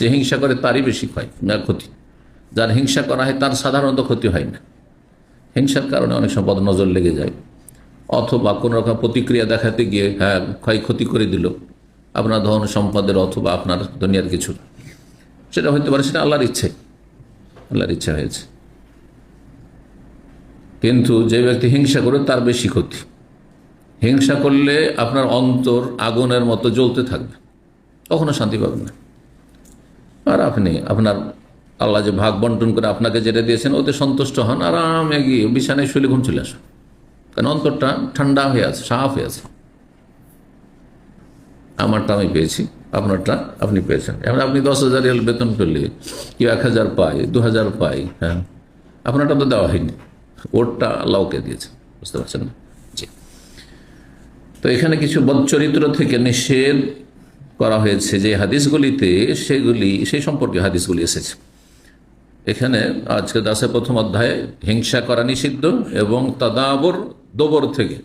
যে হিংসা করে তারই বেশি ক্ষতি। যার হিংসা করা হয় তার সাধারণত ক্ষতি হয় না। হিংসার কারণে অনেক সময় বদনজর লেগে যায়, অথবা কোনো রকম প্রতিক্রিয়া দেখাতে গিয়ে ক্ষয়ক্ষতি করে দিল আপনার ধন সম্পদের অথবা আপনার দুনিয়ার কিছু, সেটা হইতে পারে সেটা আল্লাহর ইচ্ছা হয়েছে। কিন্তু যে ব্যক্তি হিংসা করে তার বেশি ক্ষতি। হিংসা করলে আপনার অন্তর আগুনের মতো জ্বলতে থাকবে, কখনো শান্তি পাবেন না। আর আপনি আপনার আল্লাহ যে ভাগ বন্টন করে আপনাকে যেটা দিয়েছেন ওতে সন্তুষ্ট হন, আরামে গিয়ে বিছানায় শুলে ঘুম চলে আসুন, কারণ অন্তরটা ঠান্ডা হয়ে আছে, সাফ হয়ে আছে। আমারটা আমি পেয়েছি, আপনারটা আপনি পেয়েছেন। এমন আপনি 10,000 রিয়াল বেতন পেলে, কেউ 1,000 পায়, 2,000 পায়, হ্যাঁ, আপনারটা তো দেওয়া হয়নি, ওরটা আল্লাহকে দিয়েছে, বুঝতে পারছেন না? জি। তো এখানে কিছু বদচরিত্র থেকে নিষেধ করা হয়েছে যে হাদিসগুলিতে, সেই সম্পর্কে হাদিসগুলি এসেছে। এখানে আজকে দাসের প্রথম অধ্যায়ে হিংসা করা নিষিদ্ধ, এবং তাদাবর, দোবর থেকে,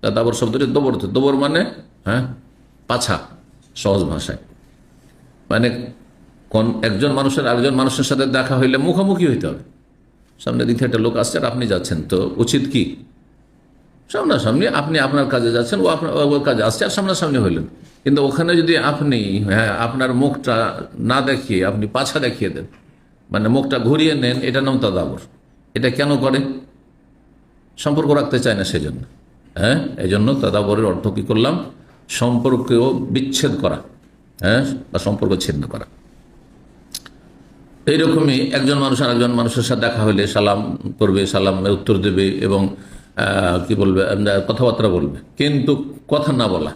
তাদাবর শব্দটি দোবর থেকে, দোবর মানে পাছা, সহজ ভাষায় মানে একজন মানুষের আরেকজন মানুষের সাথে দেখা হইলে মুখোমুখি হইতে হবে। সামনে দিকে একটা লোক আসছে আর আপনি যাচ্ছেন, তো উচিত কি সামনাসামনি, আপনি আপনার কাজে যাচ্ছেন, ও আপনার ওর কাজে আসছে, আর সামনাসামনি হইলেন। কিন্তু ওখানে যদি আপনি আপনার মুখটা না দেখিয়ে আপনি পাছা দেখিয়ে দেন, মানে মুখটা ঘুরিয়ে নেন, এটা নাম তাদাবর। এটা কেন করে? সম্পর্ক রাখতে চায় না সেজন্য। এই জন্য তাদাবরের অর্থ কি করলাম? সম্পর্কেও বিচ্ছেদ করা, বা সম্পর্ক ছিন্ন করা। এইরকমই একজন মানুষ আর একজন মানুষের সাথে দেখা হলে সালাম করবে, সালামের উত্তর দেবে, এবং কি বলবে, কথাবার্তা বলবে, কিন্তু কথা না বলা,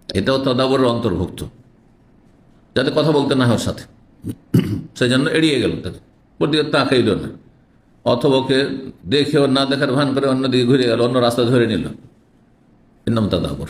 এটাও তাদাবরের অন্তর্ভুক্ত, যাতে কথা বলতে না হয় ওর সাথে, সেই জন্য এড়িয়ে গেল, তাকে প্রতিদিকে তাকাইল না, অথবা ওকে দেখে ওর না দেখার ভান করে অন্যদিকে ঘুরে গেল, অন্য রাস্তা ধরে নিল, এর নাম তাদাবর।